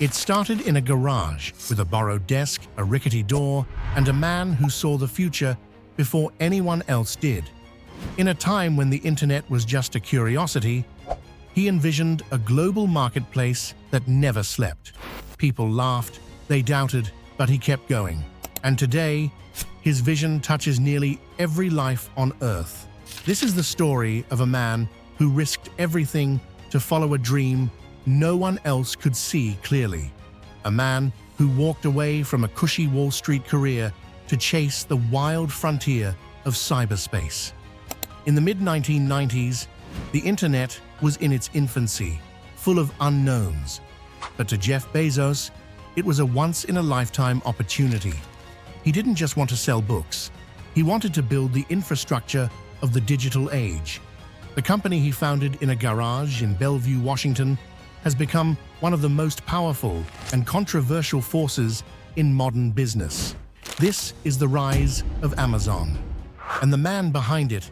It started in a garage with a borrowed desk, a rickety door, and a man who saw the future before anyone else did. In a time when the internet was just a curiosity, he envisioned a global marketplace that never slept. People laughed, they doubted, but he kept going. And today, his vision touches nearly every life on Earth. This is the story of a man who risked everything to follow a dream no one else could see clearly. A man who walked away from a cushy Wall Street career to chase the wild frontier of cyberspace. In the mid-1990s, the internet was in its infancy, full of unknowns. But to Jeff Bezos, it was a once-in-a-lifetime opportunity. He didn't just want to sell books. He wanted to build the infrastructure of the digital age. The company he founded in a garage in Bellevue, Washington, has become one of the most powerful and controversial forces in modern business. This is the rise of Amazon. And the man behind it,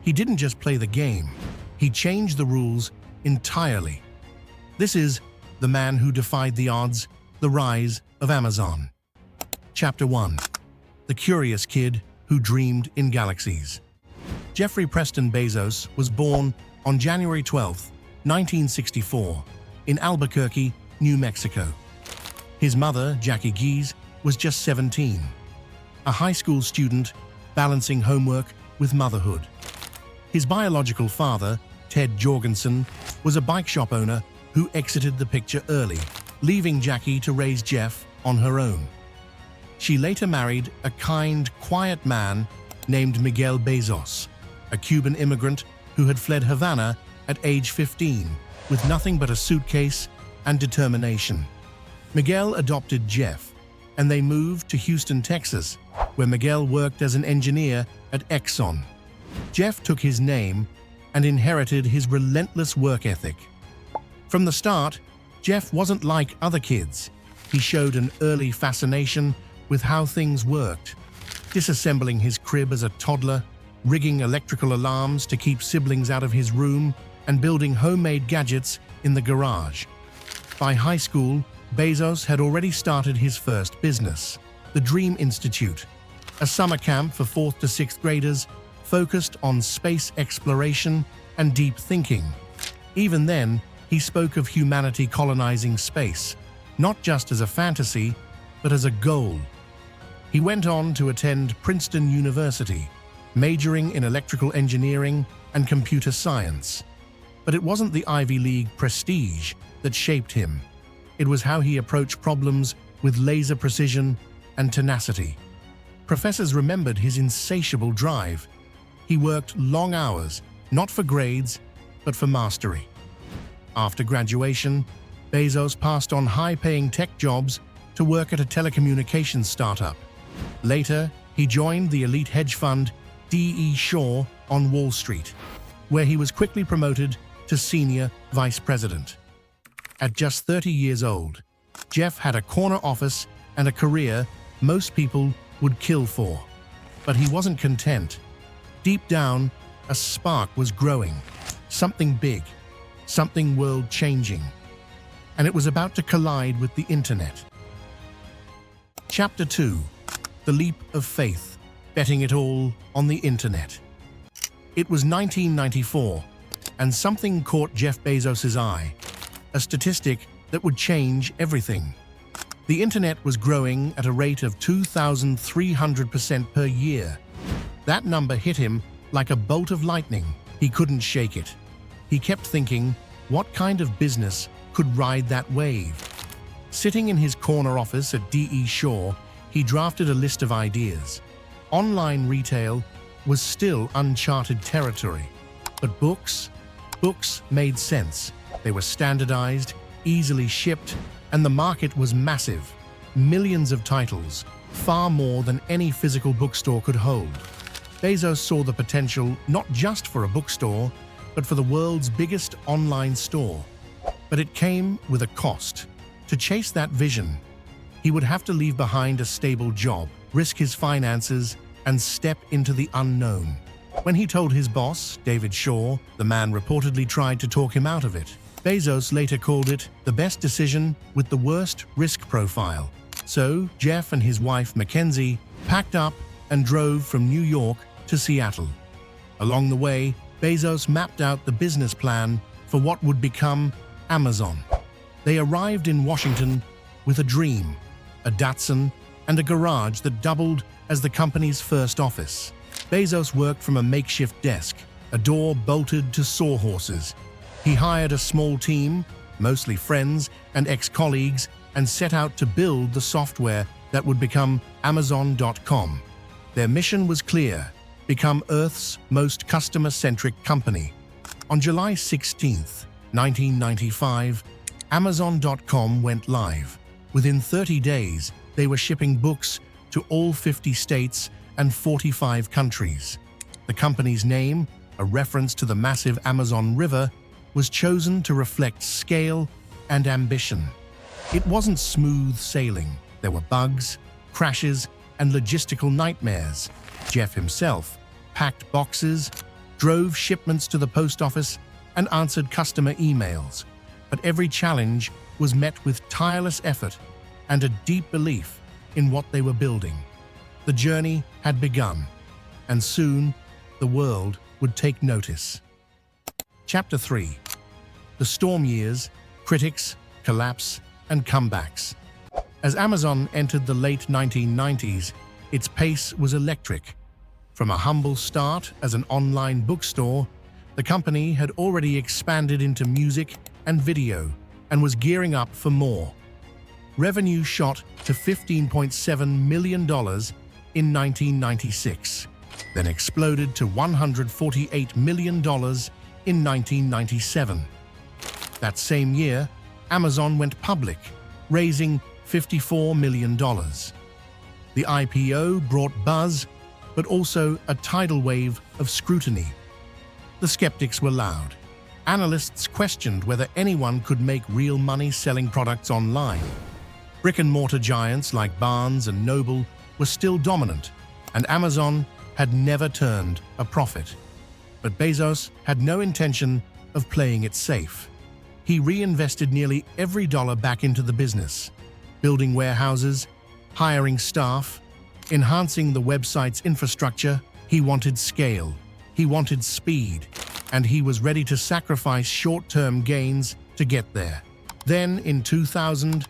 he didn't just play the game, he changed the rules entirely. This is the man who defied the odds, the rise of Amazon. Chapter 1. The Curious Kid Who Dreamed in Galaxies. Jeffrey Preston Bezos was born on January 12, 1964, in Albuquerque, New Mexico. His mother, Jackie Gies, was just 17, a high school student balancing homework with motherhood. His biological father, Ted Jorgensen, was a bike shop owner who exited the picture early, leaving Jackie to raise Jeff on her own. She later married a kind, quiet man named Miguel Bezos, a Cuban immigrant who had fled Havana at age 15 with nothing but a suitcase and determination. Miguel adopted Jeff, and they moved to Houston, Texas, where Miguel worked as an engineer at Exxon. Jeff took his name and inherited his relentless work ethic. From the start, Jeff wasn't like other kids. He showed an early fascination with how things worked, disassembling his crib as a toddler, rigging electrical alarms to keep siblings out of his room, and building homemade gadgets in the garage. By high school, Bezos had already started his first business, the Dream Institute, a summer camp for 4th to 6th graders focused on space exploration and deep thinking. Even then, he spoke of humanity colonizing space, not just as a fantasy, but as a goal. He went on to attend Princeton University, majoring in electrical engineering and computer science. But it wasn't the Ivy League prestige that shaped him. It was how he approached problems with laser precision and tenacity. Professors remembered his insatiable drive. He worked long hours, not for grades, but for mastery. After graduation, Bezos passed on high-paying tech jobs to work at a telecommunications startup. Later, he joined the elite hedge fund D.E. Shaw on Wall Street, where he was quickly promoted to senior vice president. At just 30 years old, Jeff had a corner office and a career most people would kill for. But he wasn't content. Deep down, a spark was growing, something big, something world-changing, and it was about to collide with the internet. Chapter 2. The Leap of Faith, Betting It All on the Internet. It was 1994, and something caught Jeff Bezos' eye, a statistic that would change everything. The internet was growing at a rate of 2,300% per year. That number hit him like a bolt of lightning. He couldn't shake it. He kept thinking, what kind of business could ride that wave? Sitting in his corner office at D.E. Shaw, he drafted a list of ideas. Online retail was still uncharted territory, but books made sense. They were standardized, easily shipped, and the market was massive. Millions of titles, far more than any physical bookstore could hold. Bezos saw the potential not just for a bookstore, but for the world's biggest online store. But it came with a cost. To chase that vision, he would have to leave behind a stable job, risk his finances, and step into the unknown. When he told his boss, David Shaw, the man reportedly tried to talk him out of it. Bezos later called it the best decision with the worst risk profile. So, Jeff and his wife Mackenzie packed up and drove from New York to Seattle. Along the way, Bezos mapped out the business plan for what would become Amazon. They arrived in Washington with a dream, a Datsun, and a garage that doubled as the company's first office. Bezos worked from a makeshift desk, a door bolted to sawhorses. He hired a small team, mostly friends and ex-colleagues, and set out to build the software that would become Amazon.com. Their mission was clear: become Earth's most customer-centric company. On July 16, 1995, Amazon.com went live. Within 30 days, they were shipping books to all 50 states and 45 countries. The company's name, a reference to the massive Amazon River, was chosen to reflect scale and ambition. It wasn't smooth sailing. There were bugs, crashes, and logistical nightmares. Jeff himself packed boxes, drove shipments to the post office, and answered customer emails. But every challenge was met with tireless effort and a deep belief in what they were building. The journey had begun, and soon the world would take notice. Chapter 3. The Storm Years, Critics, Collapse, and Comebacks. As Amazon entered the late 1990s, its pace was electric. From a humble start as an online bookstore, the company had already expanded into music and video and was gearing up for more. Revenue shot to $15.7 million in 1996, then exploded to $148 million in 1997. That same year, Amazon went public, raising $54 million. The IPO brought buzz, but also a tidal wave of scrutiny. The skeptics were loud. Analysts questioned whether anyone could make real money selling products online. Brick-and-mortar giants like Barnes and Noble were still dominant, and Amazon had never turned a profit. But Bezos had no intention of playing it safe. He reinvested nearly every dollar back into the business, building warehouses, hiring staff, enhancing the website's infrastructure. He wanted scale, he wanted speed, and he was ready to sacrifice short-term gains to get there. Then, in 2000,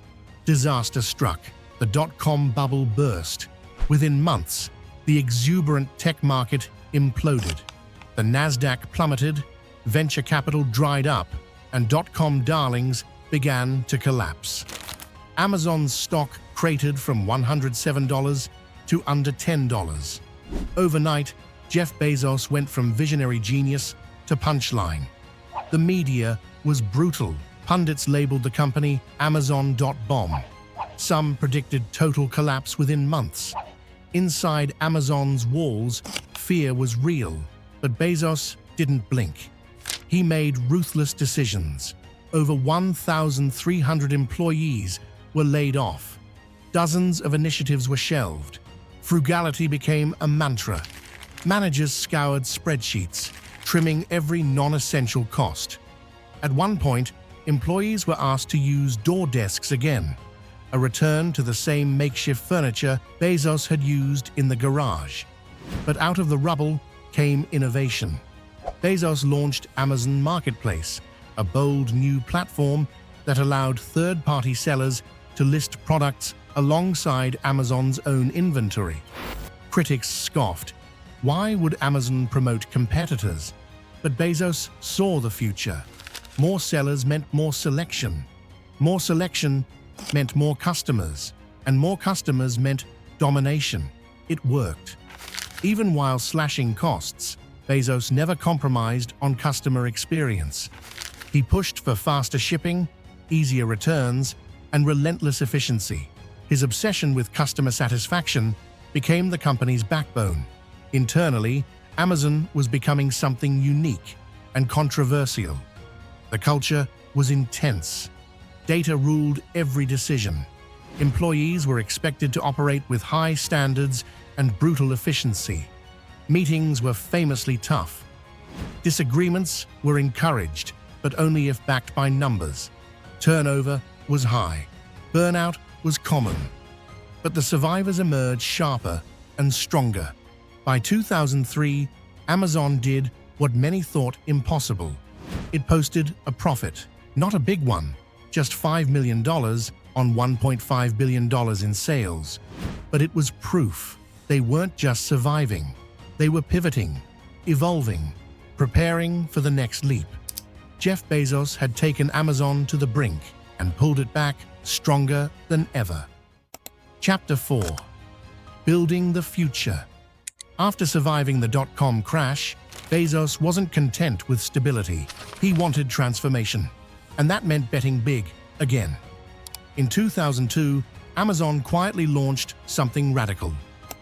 disaster struck. The dot-com bubble burst. Within months, the exuberant tech market imploded. The Nasdaq plummeted, venture capital dried up, and dot-com darlings began to collapse. Amazon's stock cratered from $107 to under $10. Overnight, Jeff Bezos went from visionary genius to punchline. The media was brutal. Pundits labeled the company Amazon.bomb. Some predicted total collapse within months. Inside Amazon's walls, fear was real, but Bezos didn't blink. He made ruthless decisions. Over 1,300 employees were laid off. Dozens of initiatives were shelved. Frugality became a mantra. Managers scoured spreadsheets, trimming every non-essential cost. At one point, employees were asked to use door desks again, a return to the same makeshift furniture Bezos had used in the garage. But out of the rubble came innovation. Bezos launched Amazon Marketplace, a bold new platform that allowed third-party sellers to list products alongside Amazon's own inventory. Critics scoffed. Why would Amazon promote competitors? But Bezos saw the future. More sellers meant more selection. More selection meant more customers. And more customers meant domination. It worked. Even while slashing costs, Bezos never compromised on customer experience. He pushed for faster shipping, easier returns, and relentless efficiency. His obsession with customer satisfaction became the company's backbone. Internally, Amazon was becoming something unique and controversial. The culture was intense. Data ruled every decision. Employees were expected to operate with high standards and brutal efficiency. Meetings were famously tough. Disagreements were encouraged, but only if backed by numbers. Turnover was high. Burnout was common. But the survivors emerged sharper and stronger. By 2003, Amazon did what many thought impossible. It posted a profit, not a big one, just $5 million on $1.5 billion in sales. But it was proof. They weren't just surviving. They were pivoting, evolving, preparing for the next leap. Jeff Bezos had taken Amazon to the brink and pulled it back stronger than ever. Chapter 4. Building the Future. After surviving the dot-com crash, Bezos wasn't content with stability. He wanted transformation. And that meant betting big again. In 2002, Amazon quietly launched something radical.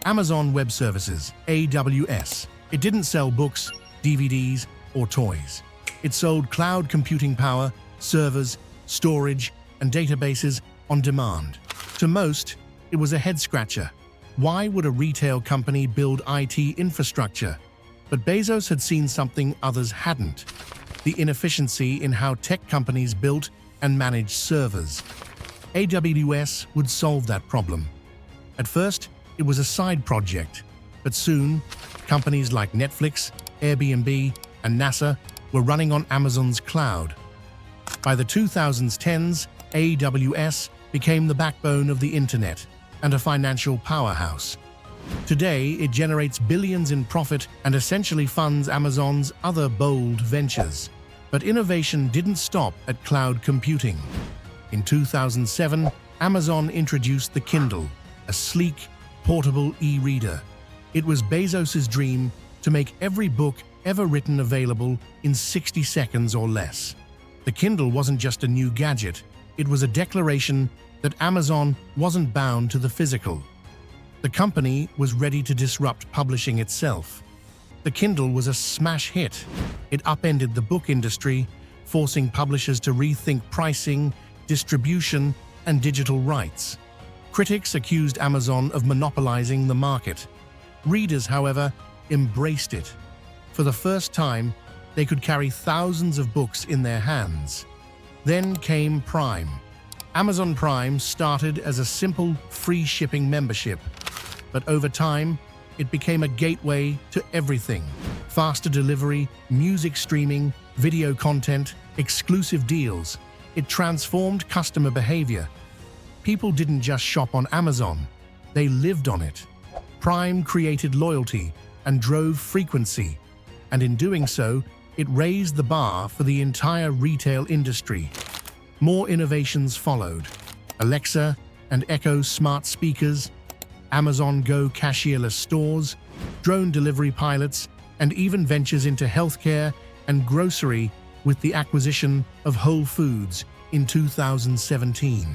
Amazon Web Services, AWS. It didn't sell books, DVDs, or toys. It sold cloud computing power, servers, storage, and databases on demand. To most, it was a head-scratcher. Why would a retail company build IT infrastructure? But Bezos had seen something others hadn't: the inefficiency in how tech companies built and managed servers. AWS would solve that problem. At first, it was a side project, but soon, companies like Netflix, Airbnb, and NASA were running on Amazon's cloud. By the 2010s, AWS became the backbone of the internet and a financial powerhouse. Today, it generates billions in profit and essentially funds Amazon's other bold ventures. But innovation didn't stop at cloud computing. In 2007, Amazon introduced the Kindle, a sleek, portable e-reader. It was Bezos's dream to make every book ever written available in 60 seconds or less. The Kindle wasn't just a new gadget, it was a declaration that Amazon wasn't bound to the physical. The company was ready to disrupt publishing itself. The Kindle was a smash hit. It upended the book industry, forcing publishers to rethink pricing, distribution, and digital rights. Critics accused Amazon of monopolizing the market. Readers, however, embraced it. For the first time, they could carry thousands of books in their hands. Then came Prime. Amazon Prime started as a simple free shipping membership, but over time, it became a gateway to everything: faster delivery, music streaming, video content, exclusive deals. It transformed customer behavior. People didn't just shop on Amazon, they lived on it. Prime created loyalty and drove frequency, and in doing so, it raised the bar for the entire retail industry. More innovations followed: Alexa and Echo smart speakers, Amazon Go cashierless stores, drone delivery pilots, and even ventures into healthcare and grocery with the acquisition of Whole Foods in 2017.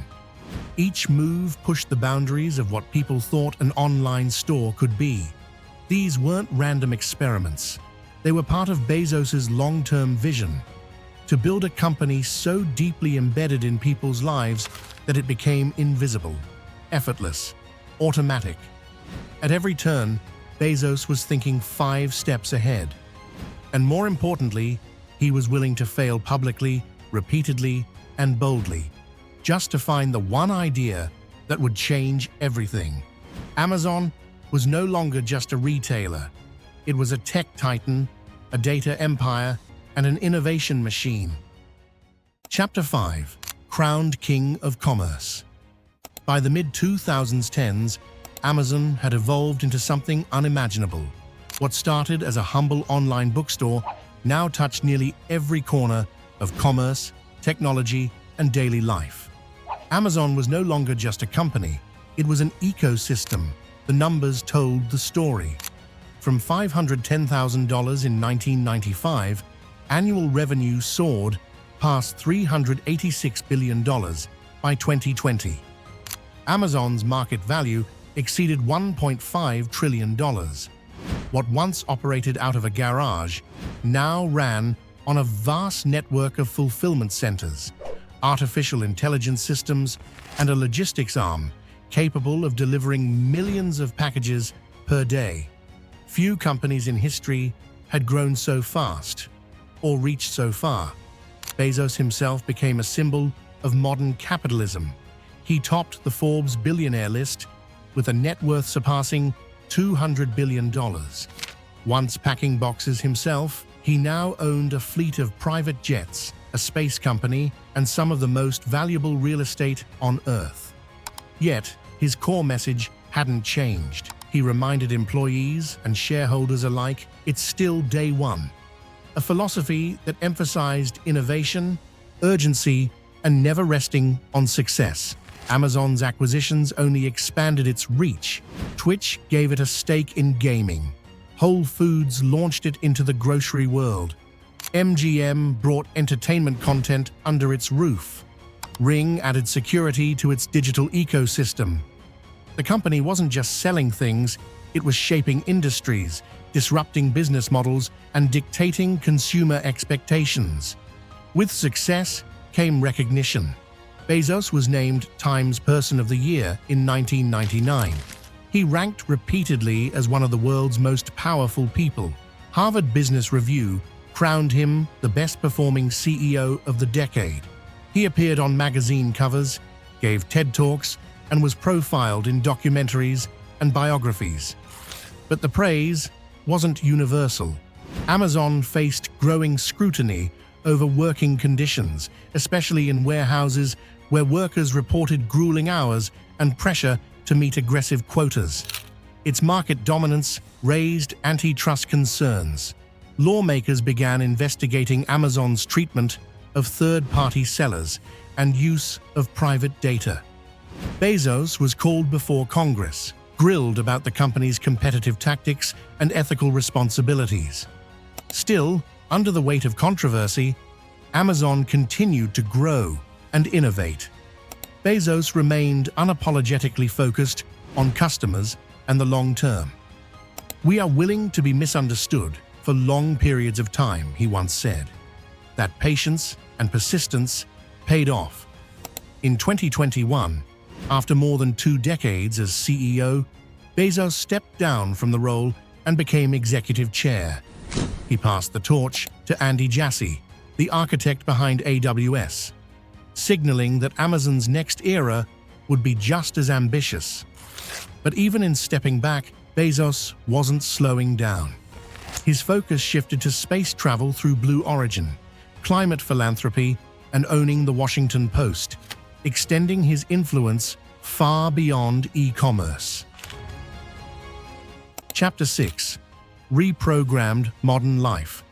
Each move pushed the boundaries of what people thought an online store could be. These weren't random experiments. They were part of Bezos's long-term vision: to build a company so deeply embedded in people's lives that it became invisible, effortless, automatic. At every turn, Bezos was thinking 5 steps ahead. And more importantly, he was willing to fail publicly, repeatedly, and boldly, just to find the one idea that would change everything. Amazon was no longer just a retailer. It was a tech titan, a data empire, and an innovation machine. Chapter 5. Crowned King of Commerce. By the mid-2010s, Amazon had evolved into something unimaginable. What started as a humble online bookstore now touched nearly every corner of commerce, technology, and daily life. Amazon was no longer just a company, it was an ecosystem. The numbers told the story. From $510,000 in 1995, annual revenue soared past $386 billion by 2020. Amazon's market value exceeded $1.5 trillion. What once operated out of a garage now ran on a vast network of fulfillment centers, artificial intelligence systems, and a logistics arm capable of delivering millions of packages per day. Few companies in history had grown so fast or reached so far. Bezos himself became a symbol of modern capitalism. He topped the Forbes billionaire list with a net worth surpassing $200 billion. Once packing boxes himself, he now owned a fleet of private jets, a space company, and some of the most valuable real estate on Earth. Yet, his core message hadn't changed. He reminded employees and shareholders alike it's still day one. A philosophy that emphasized innovation, urgency, and never resting on success. Amazon's acquisitions only expanded its reach. Twitch gave it a stake in gaming. Whole Foods launched it into the grocery world. MGM brought entertainment content under its roof. Ring added security to its digital ecosystem. The company wasn't just selling things, it was shaping industries, disrupting business models, and dictating consumer expectations. With success came recognition. Bezos was named Time's Person of the Year in 1999. He ranked repeatedly as one of the world's most powerful people. Harvard Business Review crowned him the best-performing CEO of the decade. He appeared on magazine covers, gave TED Talks, and was profiled in documentaries and biographies. But the praise wasn't universal. Amazon faced growing scrutiny over working conditions, especially in warehouses where workers reported grueling hours and pressure to meet aggressive quotas. Its market dominance raised antitrust concerns. Lawmakers began investigating Amazon's treatment of third-party sellers and use of private data. Bezos was called before Congress, grilled about the company's competitive tactics and ethical responsibilities. Still, under the weight of controversy, Amazon continued to grow and innovate. Bezos remained unapologetically focused on customers and the long term. "We are willing to be misunderstood for long periods of time," he once said. That patience and persistence paid off. In 2021, after more than 2 decades as CEO, Bezos stepped down from the role and became executive chair. He passed the torch to Andy Jassy, the architect behind AWS, signaling that Amazon's next era would be just as ambitious. But even in stepping back, Bezos wasn't slowing down. His focus shifted to space travel through Blue Origin, climate philanthropy, and owning the Washington Post, extending his influence far beyond e-commerce. Chapter 6. Reprogrammed Modern Life.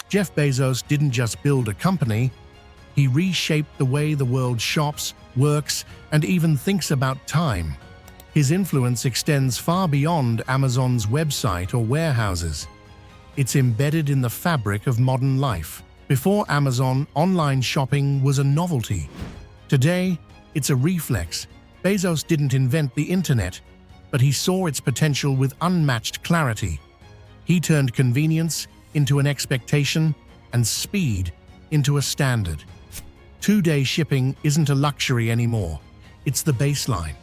Jeff Bezos didn't just build a company, he reshaped the way the world shops, works, and even thinks about time. His influence extends far beyond Amazon's website or warehouses. It's embedded in the fabric of modern life. Before Amazon, online shopping was a novelty. Today, it's a reflex. Bezos didn't invent the internet, but he saw its potential with unmatched clarity. He turned convenience into an expectation and speed into a standard. 2-day shipping isn't a luxury anymore. It's the baseline.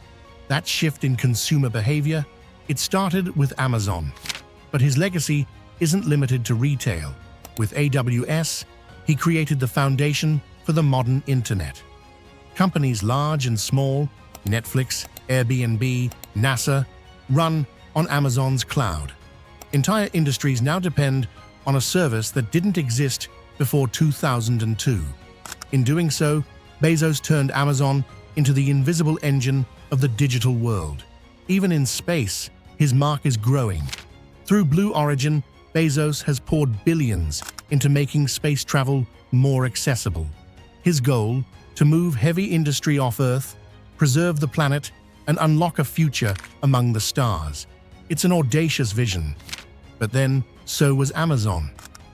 That shift in consumer behavior, it started with Amazon. But his legacy isn't limited to retail. With AWS, he created the foundation for the modern internet. Companies large and small, Netflix, Airbnb, NASA, run on Amazon's cloud. Entire industries now depend on a service that didn't exist before 2002. In doing so, Bezos turned Amazon into the invisible engine of the digital world. Even in space, his mark is growing. Through Blue Origin, Bezos has poured billions into making space travel more accessible. His goal, to move heavy industry off Earth, preserve the planet, and unlock a future among the stars. It's an audacious vision. But then, so was Amazon.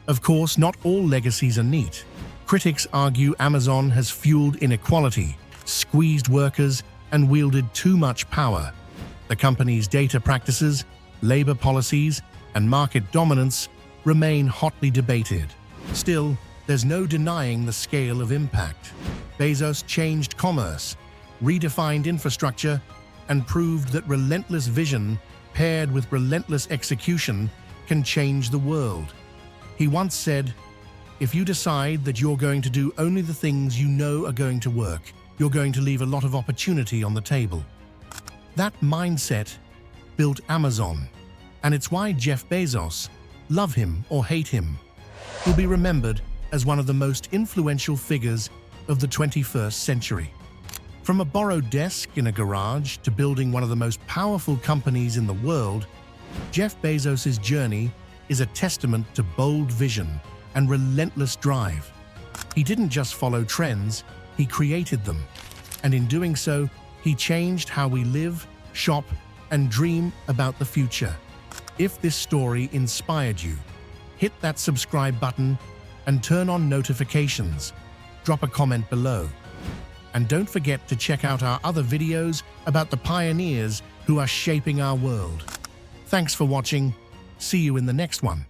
Of course, not all legacies are neat. Critics argue Amazon has fueled inequality, squeezed workers, and wielded too much power. The company's data practices, labor policies, and market dominance remain hotly debated. Still, there's no denying the scale of impact. Bezos changed commerce, redefined infrastructure, and proved that relentless vision paired with relentless execution can change the world. He once said, If you decide that you're going to do only the things you know are going to work, you're going to leave a lot of opportunity on the table. That mindset built Amazon, and it's why Jeff Bezos, love him or hate him, will be remembered as one of the most influential figures of the 21st century. From a borrowed desk in a garage to building one of the most powerful companies in the world, Jeff Bezos' journey is a testament to bold vision and relentless drive. He didn't just follow trends, he created them. And in doing so, he changed how we live, shop, and dream about the future. If this story inspired you, hit that subscribe button and turn on notifications. Drop a comment below. And don't forget to check out our other videos about the pioneers who are shaping our world. Thanks for watching. See you in the next one.